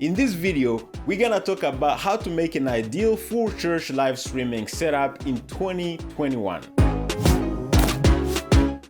In this video, we're gonna talk about how to make an ideal full church live streaming setup in 2021.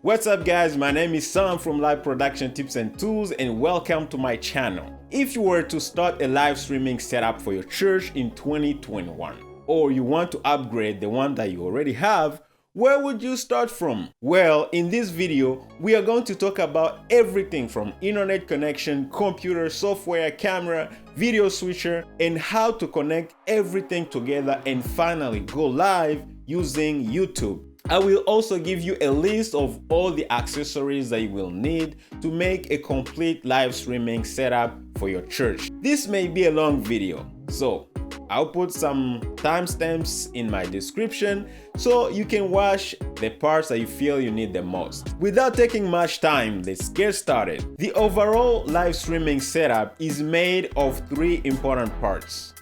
What's up guys, my name is Sam from Live Production Tips and Tools and welcome to my channel. If you were to start a live streaming setup for your church in 2021, or you want to upgrade the one that you already have, where would you start from? Well, in this video, we are going to talk about everything from internet connection, computer, software, camera, video switcher, and how to connect everything together and finally go live using YouTube. I will also give you a list of all the accessories that you will need to make a complete live streaming setup for your church. This may be a long video, so I'll put some timestamps in my description so you can watch the parts that you feel you need the most. Without taking much time, let's get started. The overall live streaming setup is made of three important parts: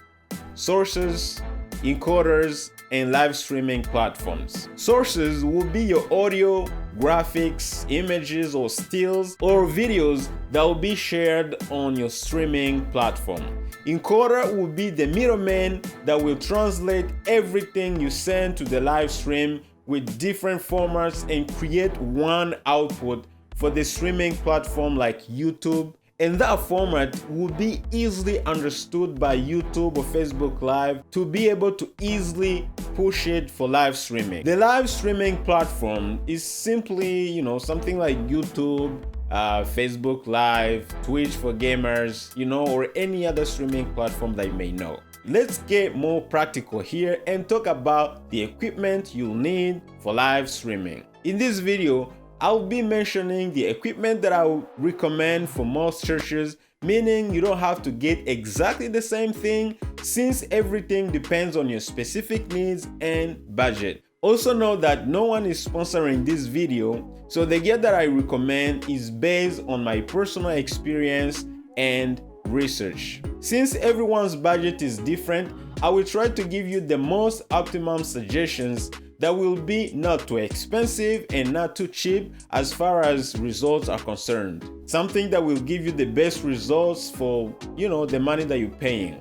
sources, encoders, and live streaming platforms. Sources will be your audio, graphics, images or stills or videos that will be shared on your streaming platform. Encoder will be the middleman that will translate everything you send to the live stream with different formats and create one output for the streaming platform like YouTube. And that format will be easily understood by YouTube or Facebook Live to be able to easily push it for live streaming. The live streaming platform is simply, something like YouTube, Facebook Live, Twitch for gamers, or any other streaming platform that you may know. Let's get more practical here and talk about the equipment you'll need for live streaming. In this video, I'll be mentioning the equipment that I would recommend for most churches, meaning you don't have to get exactly the same thing since everything depends on your specific needs and budget. Also know that no one is sponsoring this video, so the gear that I recommend is based on my personal experience and research. Since everyone's budget is different, I will try to give you the most optimum suggestions that will be not too expensive and not too cheap as far as results are concerned. Something that will give you the best results for, the money that you're paying.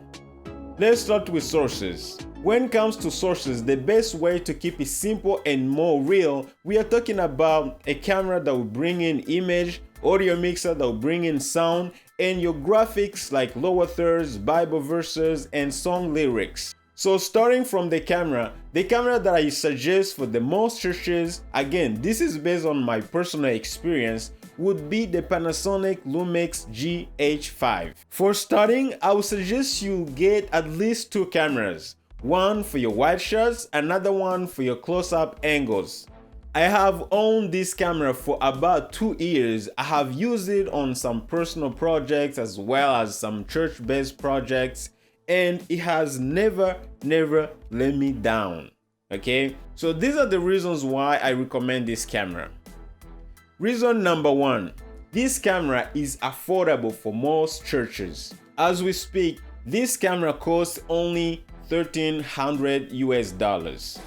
Let's start with sources. When it comes to sources, the best way to keep it simple and more real, we are talking about a camera that will bring in image, audio mixer that will bring in sound, and your graphics like lower thirds, Bible verses, and song lyrics. So starting from the camera that I suggest for the most churches, again, this is based on my personal experience, would be the Panasonic Lumix GH5. For starting, I would suggest you get at least two cameras. One for your wide shots, another one for your close-up angles. I have owned this camera for about 2 years. I have used it on some personal projects as well as some church-based projects, and it has never let me down. Okay, so these are the reasons why I recommend this camera. Reason number one, this camera is affordable for most churches. As we speak, this camera costs only $1,300 US.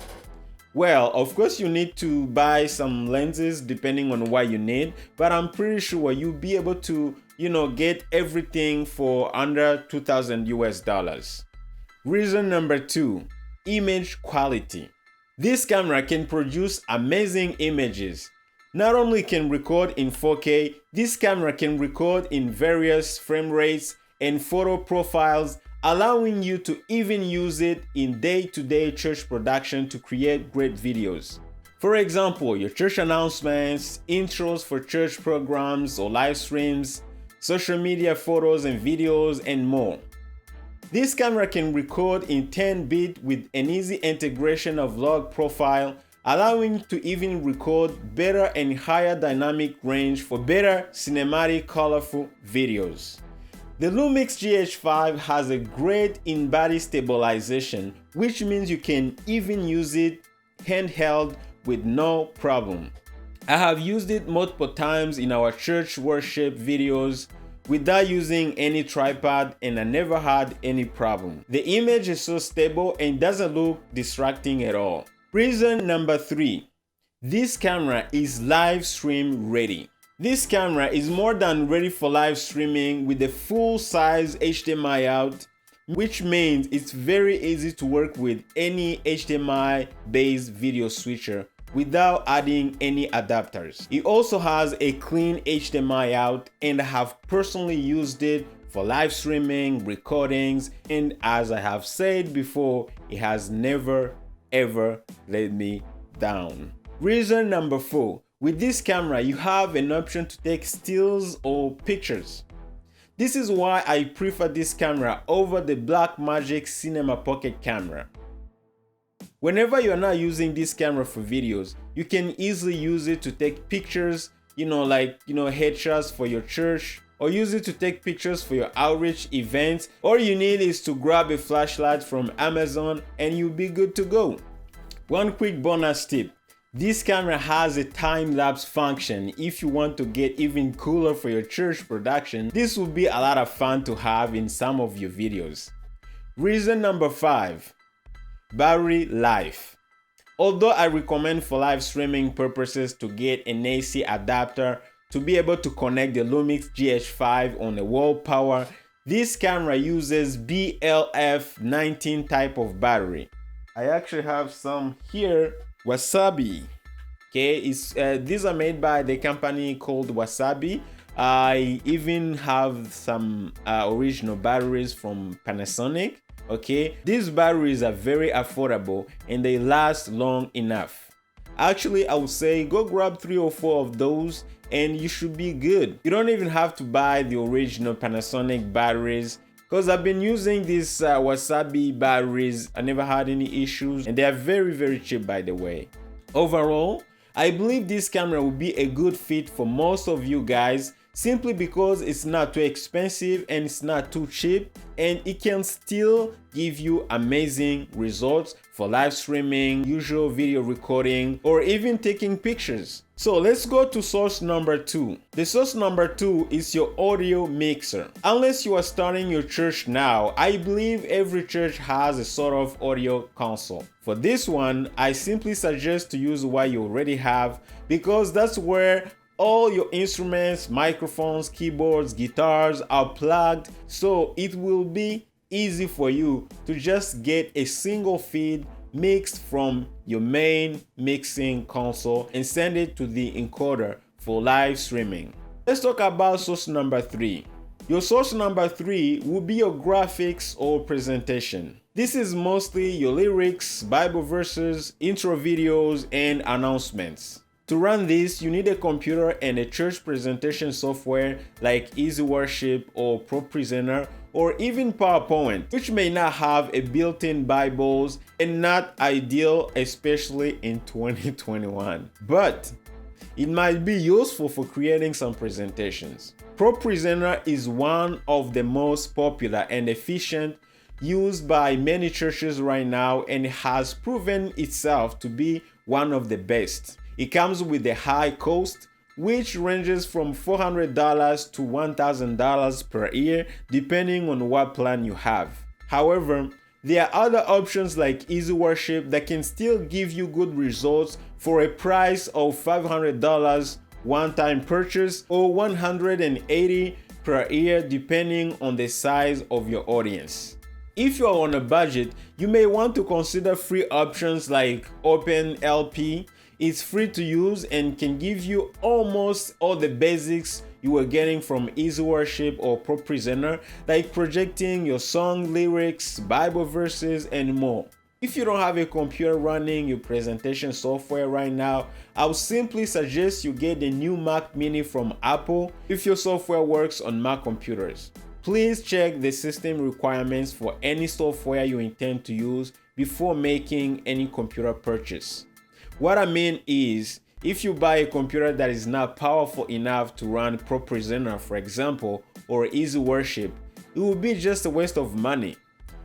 Well, of course you need to buy some lenses depending on what you need, but I'm pretty sure you'll be able to get everything for under $2,000 US. Reason number two, image quality. This camera can produce amazing images. Not only can record in 4K, this camera can record in various frame rates and photo profiles, allowing you to even use it in day-to-day church production to create great videos. For example, your church announcements, intros for church programs or live streams, social media photos and videos, and more. This camera can record in 10-bit with an easy integration of log profile, allowing to even record better and higher dynamic range for better cinematic, colorful videos. The Lumix GH5 has a great in-body stabilization, which means you can even use it handheld with no problem. I have used it multiple times in our church worship videos without using any tripod, and I never had any problem. The image is so stable and doesn't look distracting at all. Reason number three, this camera is live stream ready. This camera is more than ready for live streaming with a full-size HDMI out, which means it's very easy to work with any HDMI-based video switcher without adding any adapters. It also has a clean HDMI out, and I have personally used it for live streaming, recordings, and as I have said before, it has never ever let me down. Reason number 4. With this camera, you have an option to take stills or pictures. This is why I prefer this camera over the Blackmagic Cinema Pocket camera. Whenever you're not using this camera for videos, you can easily use it to take pictures, headshots for your church, or use it to take pictures for your outreach events. All you need is to grab a flashlight from Amazon and you'll be good to go. One quick bonus tip. This camera has a time-lapse function. If you want to get even cooler for your church production, this will be a lot of fun to have in some of your videos. Reason number 5. Battery life. Although I recommend for live streaming purposes to get an AC adapter to be able to connect the Lumix GH5 on a wall power, this camera uses BLF19 type of battery. I actually have some here. Wasabi. Okay, these are made by the company called Wasabi. I even have some original batteries from Panasonic. Okay, these batteries are very affordable and they last long enough. Actually, I would say go grab 3 or 4 of those and you should be good. You don't even have to buy the original Panasonic batteries, because I've been using these Wasabi batteries. I never had any issues and they are very, very cheap, by the way. Overall, I believe this camera will be a good fit for most of you guys, simply because it's not too expensive and it's not too cheap, and it can still give you amazing results for live streaming, usual video recording, or even taking pictures. So let's go to source number 2. The source number 2 is your audio mixer. Unless you are starting your church now, I believe every church has a sort of audio console. For this one, I simply suggest to use what you already have, because that's where all your instruments, microphones, keyboards, guitars are plugged, so it will be easy for you to just get a single feed mixed from your main mixing console and send it to the encoder for live streaming. Let's talk about source number 3. Your source number 3 will be your graphics or presentation. This is mostly your lyrics, Bible verses, intro videos, and announcements. To run this, you need a computer and a church presentation software like Easy Worship or Pro Presenter, or even PowerPoint, which may not have a built-in Bibles and not ideal, especially in 2021. But it might be useful for creating some presentations. Pro Presenter is one of the most popular and efficient used by many churches right now, and it has proven itself to be one of the best. It comes with a high cost, which ranges from $400 to $1,000 per year, depending on what plan you have. However, there are other options like Easy Worship that can still give you good results for a price of $500 one-time purchase or $180 per year, depending on the size of your audience. If you are on a budget, you may want to consider free options like OpenLP. It's free to use and can give you almost all the basics you were getting from Easy Worship or Pro Presenter, like projecting your song lyrics, Bible verses, and more. If you don't have a computer running your presentation software right now, I would simply suggest you get the new Mac Mini from Apple if your software works on Mac computers. Please check the system requirements for any software you intend to use before making any computer purchase. What I mean is, if you buy a computer that is not powerful enough to run Pro Presenter, for example, or Easy Worship, it will be just a waste of money.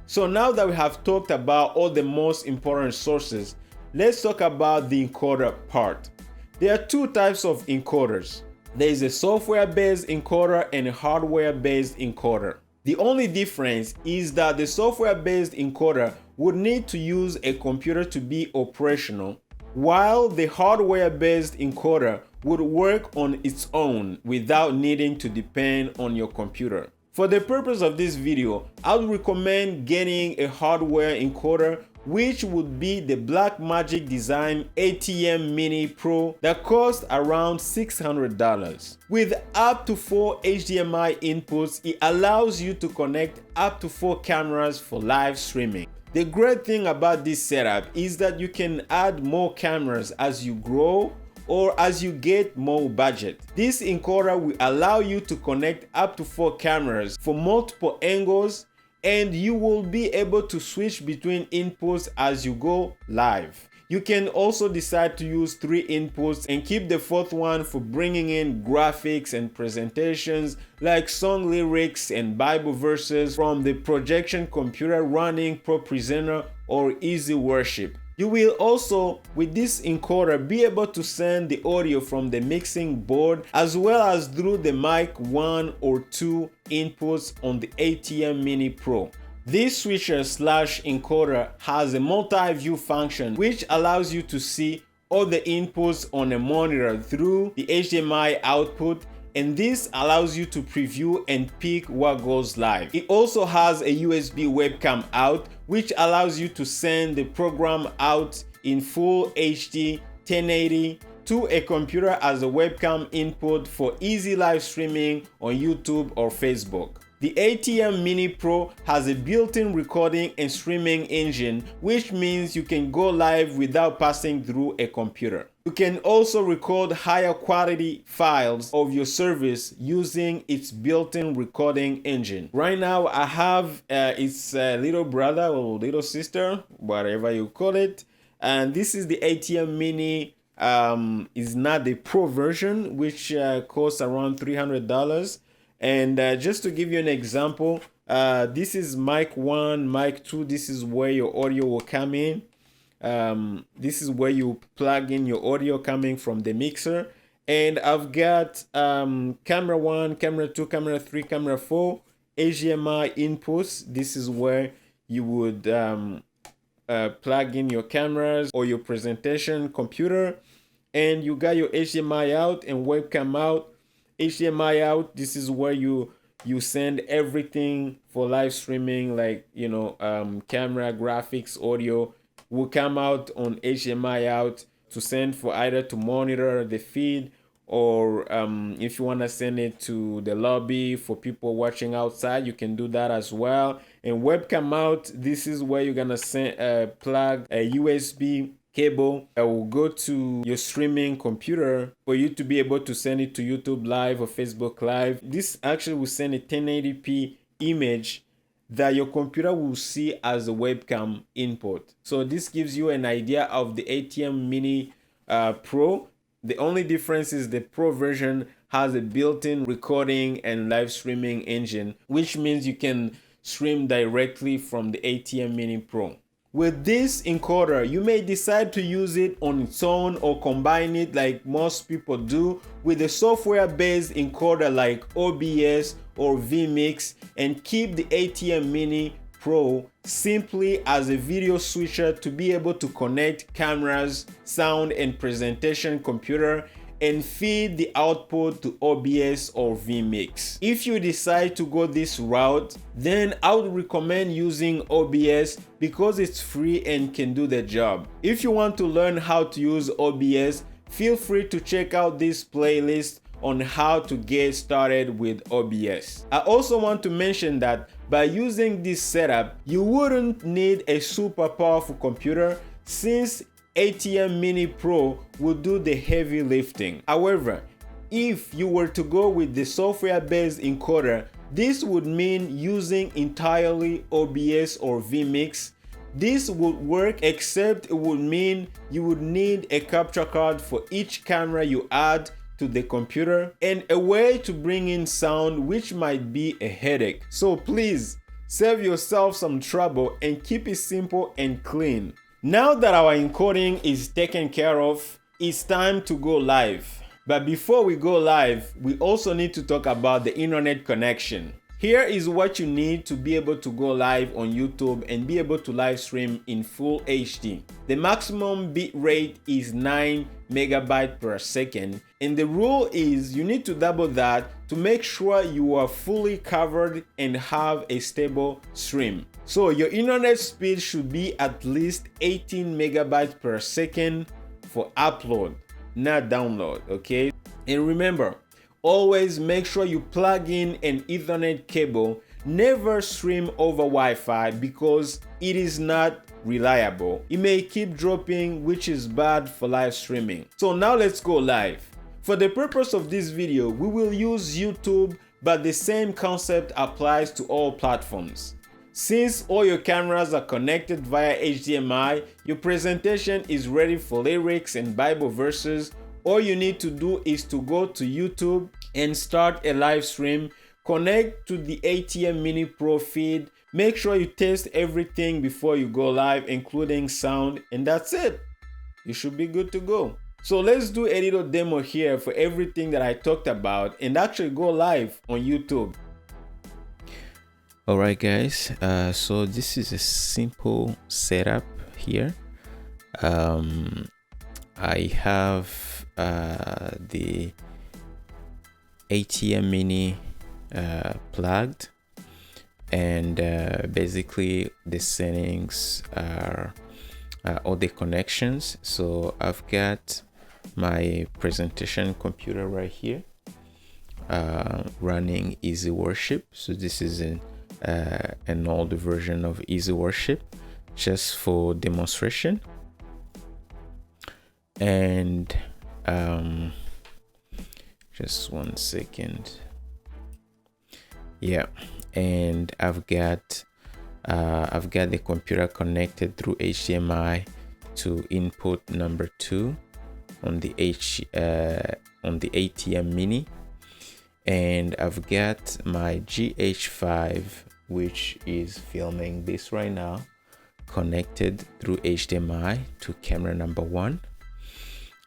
So now that we have talked about all the most important sources, let's talk about the encoder part. There are 2 types of encoders. There is a software-based encoder and a hardware-based encoder. The only difference is that the software-based encoder would need to use a computer to be operational, while the hardware-based encoder would work on its own without needing to depend on your computer. For the purpose of this video, I would recommend getting a hardware encoder, which would be the Blackmagic Design ATEM Mini Pro that costs around $600. With up to 4 HDMI inputs, it allows you to connect up to 4 cameras for live streaming. The great thing about this setup is that you can add more cameras as you grow or as you get more budget. This encoder will allow you to connect up to 4 cameras for multiple angles, and you will be able to switch between inputs as you go live. You can also decide to use 3 inputs and keep the 4th one for bringing in graphics and presentations like song lyrics and Bible verses from the projection computer running Pro Presenter or Easy Worship. You will also, with this encoder, be able to send the audio from the mixing board as well as through the mic 1 or 2 inputs on the ATEM Mini Pro. This switcher / encoder has a multi-view function which allows you to see all the inputs on a monitor through the HDMI output, and this allows you to preview and pick what goes live. It also has a USB webcam out, which allows you to send the program out in full HD 1080 to a computer as a webcam input for easy live streaming on YouTube or Facebook. The ATEM Mini Pro has a built-in recording and streaming engine, which means you can go live without passing through a computer. You can also record higher quality files of your service using its built-in recording engine. Right now I have its little brother or little sister, whatever you call it, and this is the ATEM Mini. Is not the Pro version, which costs around $300. And just to give you an example, this is mic 1, mic 2. This is where your audio will come in. This is where you plug in your audio coming from the mixer. And I've got camera 1, camera 2, camera 3, camera 4, HDMI inputs. This is where you would plug in your cameras or your presentation computer. And you got your HDMI out and webcam out. HDMI out, this is where you send everything for live streaming, like, you know, camera, graphics, audio will come out on HDMI out to send for either to monitor the feed or if you want to send it to the lobby for people watching outside, you can do that as well. And webcam out, this is where you're gonna send plug a USB cable that will go to your streaming computer for you to be able to send it to YouTube Live or Facebook Live. This actually will send a 1080p image that your computer will see as a webcam input. So this gives you an idea of the ATEM Mini Pro. The only difference is the Pro version has a built-in recording and live streaming engine, which means you can stream directly from the ATEM Mini Pro. With this encoder, you may decide to use it on its own or combine it like most people do with a software-based encoder like OBS or vMix and keep the ATEM Mini Pro simply as a video switcher to be able to connect cameras, sound and presentation computer and feed the output to OBS or vMix. If you decide to go this route, then I would recommend using OBS because it's free and can do the job. If you want to learn how to use OBS, feel free to check out this playlist on how to get started with OBS. I also want to mention that by using this setup, you wouldn't need a super powerful computer since ATEM Mini Pro will do the heavy lifting. However, if you were to go with the software-based encoder, this would mean using entirely OBS or vMix. This would work, except it would mean you would need a capture card for each camera you add to the computer and a way to bring in sound, which might be a headache. So please save yourself some trouble and keep it simple and clean. Now that our encoding is taken care of, it's time to go live. But before we go live, we also need to talk about the internet connection. Here is what you need to be able to go live on YouTube and be able to live stream in full HD. The maximum bit rate is 9 megabytes per second, and the rule is you need to double that to make sure you are fully covered and have a stable stream. So your internet speed should be at least 18 megabytes per second for upload, not download, okay? And remember, always make sure you plug in an Ethernet cable. Never stream over Wi-Fi because it is not reliable. It may keep dropping, which is bad for live streaming. So now let's go live. For the purpose of this video, we will use YouTube, but the same concept applies to all platforms. Since all your cameras are connected via HDMI, your presentation is ready for lyrics and Bible verses. All you need to do is to go to YouTube and start a live stream. Connect to the ATEM Mini Pro feed. Make sure you test everything before you go live, including sound, and that's it. You should be good to go. So let's do a little demo here for everything that I talked about and actually go live on YouTube. Alright guys, so this is a simple setup here. I have the ATEM Mini plugged, and basically the settings are all the connections. So I've got my presentation computer right here running Easy Worship. So this is an old version of Easy Worship just for demonstration. And just 1 second. Yeah, and I've got the computer connected through HDMI to input number 2 on the ATEM Mini, and I've got my GH5, which is filming this right now, connected through HDMI to camera number 1,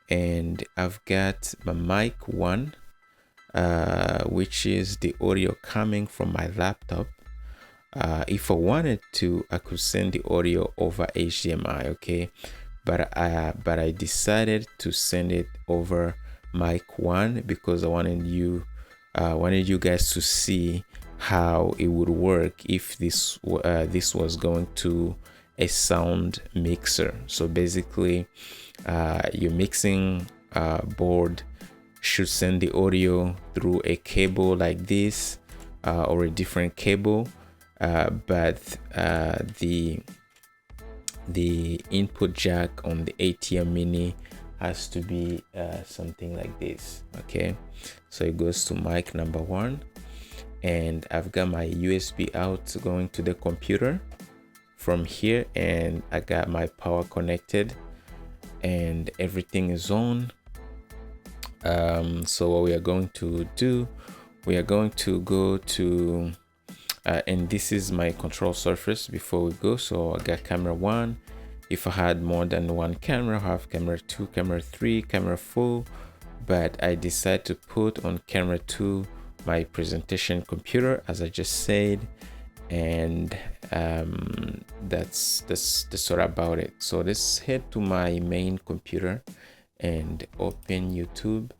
and I've got my mic 1, which is the audio coming from my laptop. If I wanted to, I could send the audio over HDMI, okay, but I decided to send it over mic 1 because I wanted you guys to see how it would work if this was going to a sound mixer. So basically your mixing board should send the audio through a cable like this or a different cable, but the input jack on the ATEM Mini has to be something like this, okay? So it goes to mic number 1, and I've got my USB out going to the computer from here, and I got my power connected and everything is on. So what we are going to do, we are going to go to and this is my control surface before we go. So I got camera 1. If I had more than one camera, I have camera 2, camera 3, camera 4, but I decided to put on camera 2 my presentation computer, as I just said, and that's sort of about it. So let's head to my main computer and open YouTube.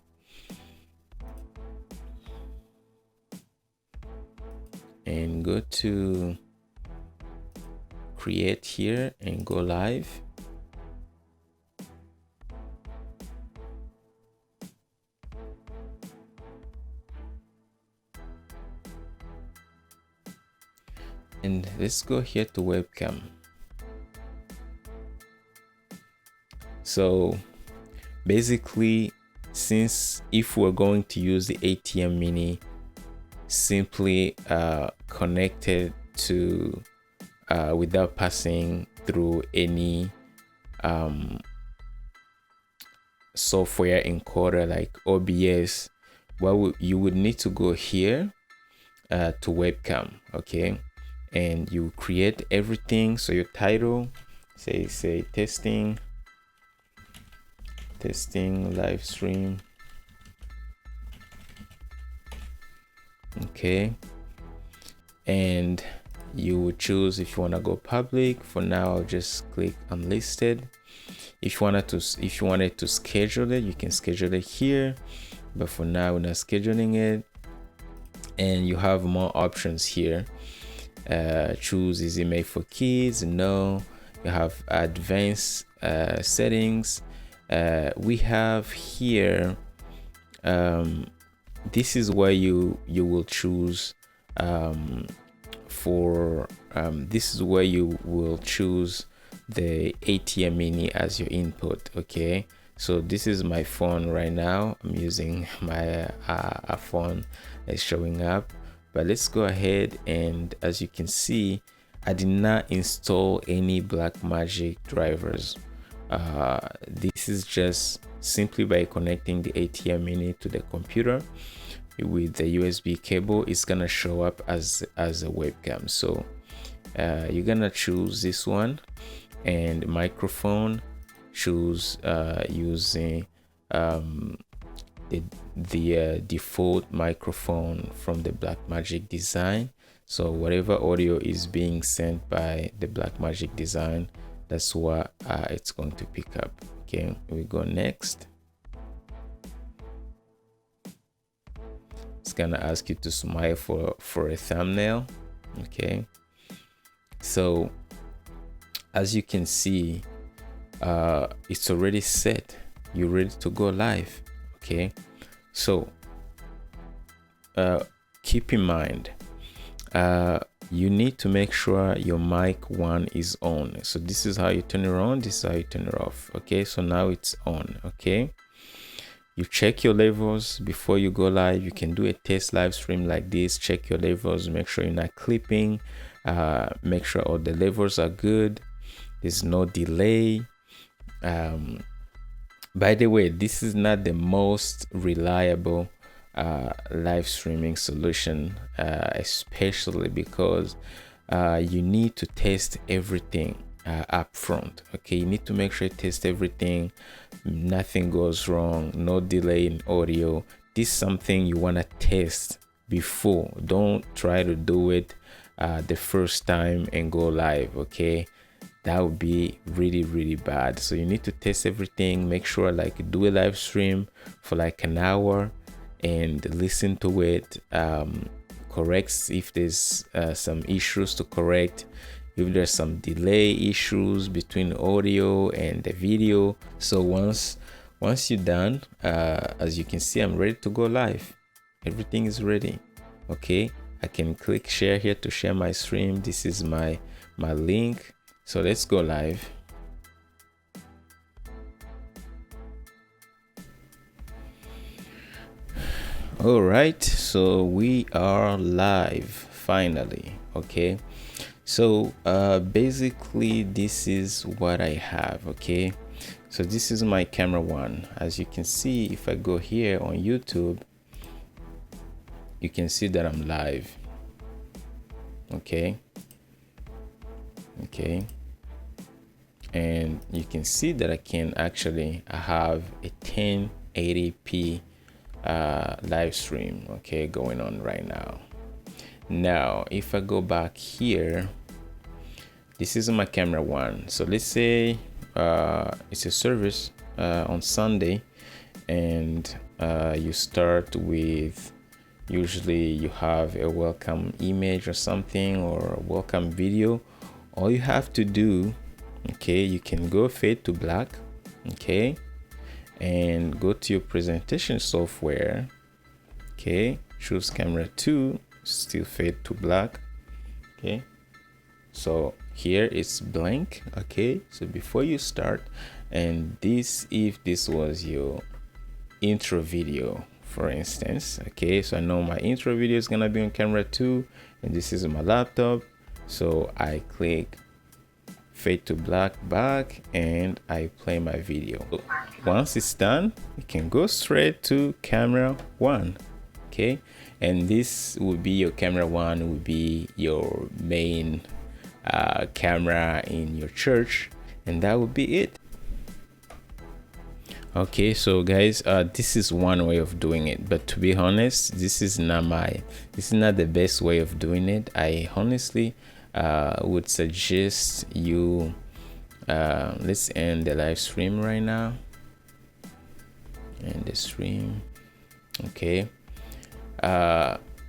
And go to create here and go live. And let's go here to webcam. So basically, since if we're going to use the ATEM Mini, simply connected to without passing through any software encoder like OBS, well, you would need to go here to webcam, okay, and you create everything. So your title, say testing live stream, okay, and you would choose if you want to go public. For now, I'll just click unlisted, If you wanted to schedule it, you can schedule it here, but for now we're not scheduling it. And you have more options here. Choose, is it made for kids? No. You have advanced settings. We have here, this is where you will choose this is where you will choose the ATEM mini as your input. Okay, so this is my phone right now. I'm using my phone that's showing up, but let's go ahead, and as you can see, I did not install any Blackmagic drivers. This is just simply by connecting the ATEM mini to the computer with the USB cable. It's gonna show up as a webcam. So you're gonna choose this one, and microphone, choose using the default microphone from the Blackmagic design. So whatever audio is being sent by the Blackmagic design, that's what it's going to pick up. Okay, we go next. It's gonna ask you to smile for a thumbnail. Okay, so as you can see, it's already set. You're ready to go live. Okay, so keep in mind, you need to make sure your mic 1 is on. So this is how you turn it on, this is how you turn it off. Okay, so now it's on. Okay, you check your levels before you go live. You can do a test live stream like this. Check your levels, make sure you're not clipping, make sure all the levels are good, there's no delay. By the way, this is not the most reliable live streaming solution, especially because you need to test everything up front. Okay, you need to make sure you test everything, nothing goes wrong, no delay in audio. This is something you want to test before. Don't try to do it the first time and go live. Okay, that would be really bad. So you need to test everything, make sure like do a live stream for like an hour and listen to it, corrects if there's some issues to correct, if there's some delay issues between audio and the video. So once you're done, as you can see, I'm ready to go live. Everything is ready. Okay, I can click share here to share my stream. This is my link. So let's go live. All right, so we are live finally. Okay, so basically this is what I have. Okay, so this is my camera 1. As you can see, if I go here on YouTube, you can see that I'm live. Okay, and you can see that I can actually have a 1080p live stream, okay, going on right now. Now if I go back here, this is my camera 1. So let's say it's a service on Sunday, and you start with, usually you have a welcome image or something, or a welcome video. All you have to do, okay, you can go fade to black, okay, and go to your presentation software. Okay, choose camera 2, still fade to black. Okay, so here it's blank. Okay, so before you start, and this, if this was your intro video, for instance, okay, so I know my intro video is gonna be on camera 2, and this is my laptop. So I click fade to black back, and I play my video. Once it's done, you can go straight to camera 1. Okay, and this will be your camera 1, will be your main camera in your church, and that would be it. Okay, so guys, this is one way of doing it, but to be honest, this is not the best way of doing it. I honestly would suggest you let's end the live stream right now. End the stream. Okay.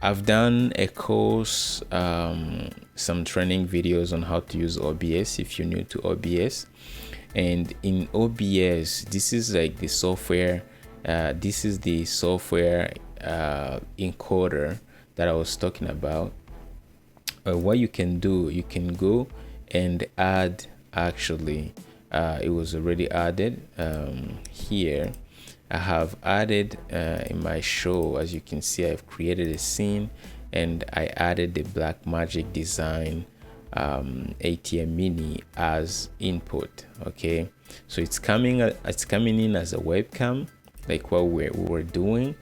I've done a course, some training videos on how to use OBS if you're new to OBS. And in OBS, this is like the software, this is the software encoder that I was talking about. What you can do, you can go and add, actually, it was already added here. I have added in my show, as you can see, I've created a scene and I added the Blackmagic design ATEM mini as input. Okay, so it's coming in as a webcam, like what we were doing,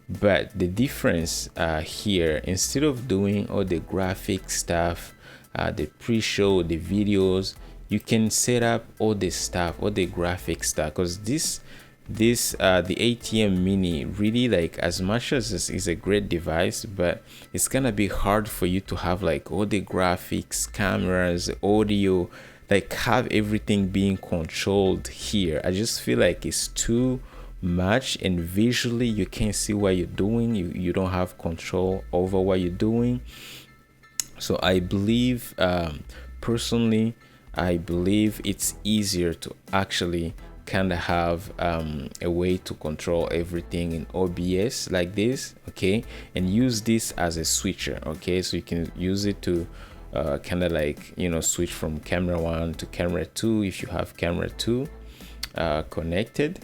but the difference here, instead of doing all the graphic stuff, the pre-show, the videos, you can set up all the stuff, all the graphic stuff, because the ATEM mini, really, like, as much as this is a great device, but it's gonna be hard for you to have like all the graphics, cameras, audio, like have everything being controlled here. I just feel like it's too much, and visually you can't see what you're doing. You don't have control over what you're doing. So I believe, personally, I believe it's easier to actually kind of have a way to control everything in OBS like this, okay, and use this as a switcher. Okay, so you can use it to kind of like, you know, switch from camera 1 to camera 2 if you have camera 2 connected.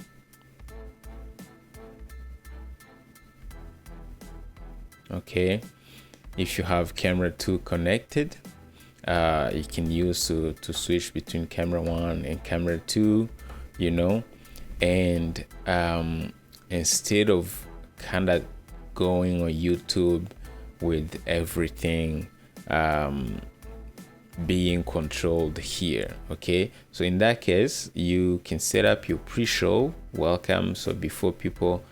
Okay, if you have camera 2 connected, you can use to switch between camera 1 and camera 2, you know, and instead of kind of going on YouTube with everything being controlled here. Okay, so in that case, you can set up your pre-show welcome, so before people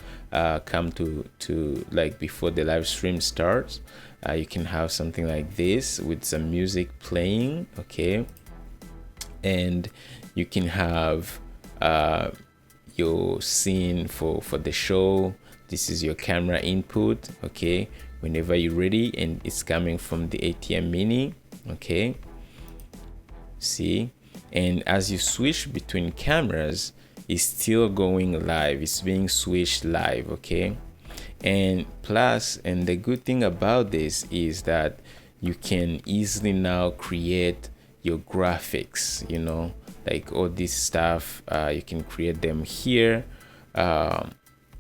come to like before the live stream starts, you can have something like this with some music playing. Okay, and you can have your scene for the show. This is your camera input. Okay, whenever you're ready, and it's coming from the ATEM mini. Okay, see, and as you switch between cameras, it's still going live, it's being switched live. Okay, and plus, and the good thing about this is that you can easily now create your graphics, you know, like all this stuff, you can create them here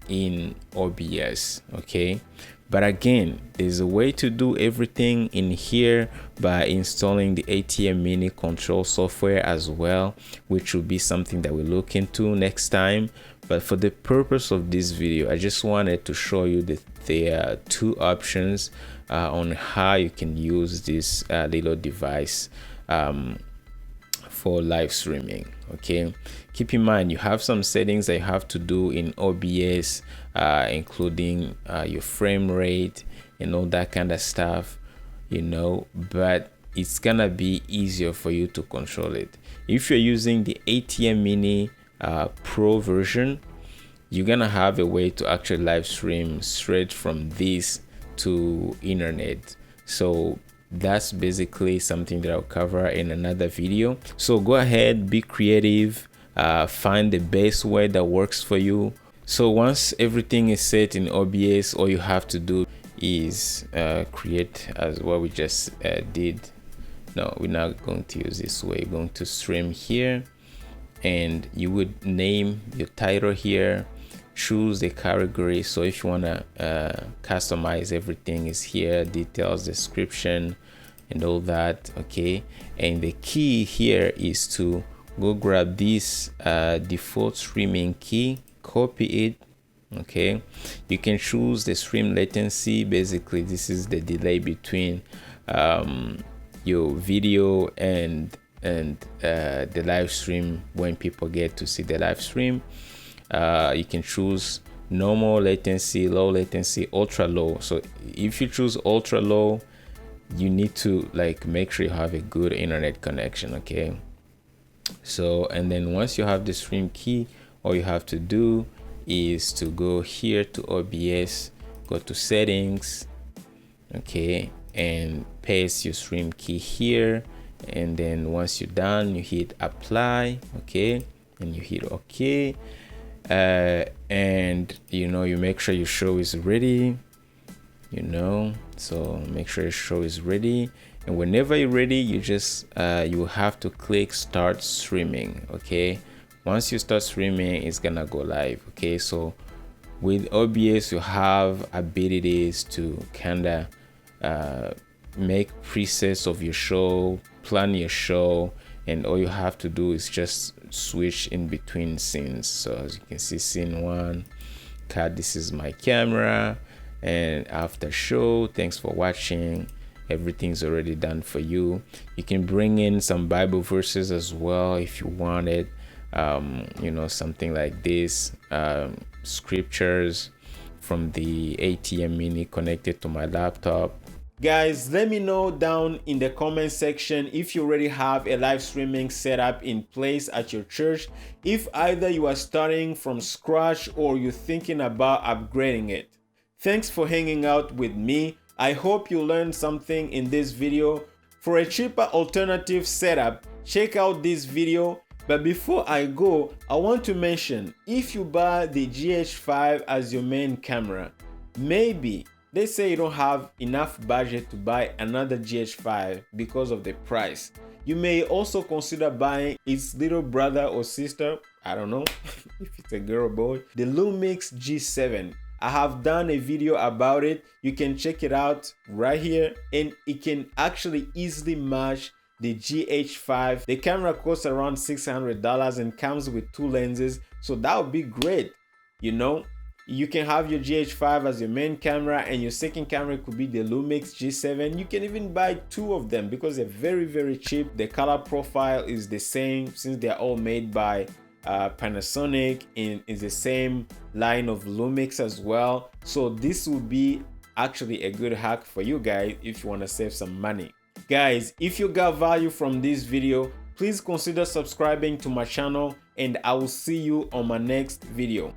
in OBS. Okay, but again, there's a way to do everything in here by installing the ATEM mini control software as well, which will be something that we'll look into next time. But for the purpose of this video, I just wanted to show you the two options on how you can use this little device for live streaming. Okay, keep in mind you have some settings that you have to do in OBS, including your frame rate and all that kind of stuff, you know, but it's gonna be easier for you to control it if you're using the ATEM mini Pro version. You're gonna have a way to actually live stream straight from this to internet. So that's basically something that I'll cover in another video. So go ahead, be creative, find the best way that works for you. So once everything is set in OBS, all you have to do is create as what we just did. No, we're not going to use this way. We're going to stream here, and you would name your title here, choose the category. So if you want to customize everything, is here, details, description, and all that. Okay, and the key here is to go grab this default streaming key, copy it. Okay, you can choose the stream latency. Basically, this is the delay between your video and the live stream when people get to see the live stream. You can choose normal latency, low latency, ultra low. So if you choose ultra low, you need to like make sure you have a good internet connection. Okay, So, and then once you have the stream key, all you have to do is to go here to OBS, go to settings, okay, and paste your stream key here. And then once you're done, you hit apply, okay, and you hit okay. And you make sure your show is ready, so make sure your show is ready. And whenever you're ready, you just you have to click start streaming, okay. Once you start streaming, it's gonna go live, okay. So with OBS, you have abilities to kind of make presets of your show, plan your show, and all you have to do is just switch in between scenes. So as you can see, scene 1, cut, this is my camera, and after show, thanks for watching. Everything's already done for you. You can bring in some Bible verses as well if you want it, something like this, scriptures from the ATEM mini connected to my laptop. Guys, let me know down in the comment section if you already have a live streaming setup in place at your church, if either you are starting from scratch or you're thinking about upgrading it. Thanks for hanging out with me. I hope you learned something in this video. For a cheaper alternative setup, check out this video. But before I go, I want to mention, if you buy the GH5 as your main camera, maybe let's say you don't have enough budget to buy another GH5 because of the price. You may also consider buying its little brother or sister, I don't know if it's a girl or boy, the Lumix G7. I have done a video about it. You can check it out right here, and it can actually easily match the GH5. The camera costs around $600 and comes with 2 lenses, so that would be great. You can have your GH5 as your main camera, and your second camera could be the Lumix G7. You can even buy 2 of them because they're very, very cheap. The color profile is the same since they're all made by Panasonic, and is the same line of Lumix as well. So this would be actually a good hack for you guys if you want to save some money. Guys, if you got value from this video, please consider subscribing to my channel, and I will see you on my next video.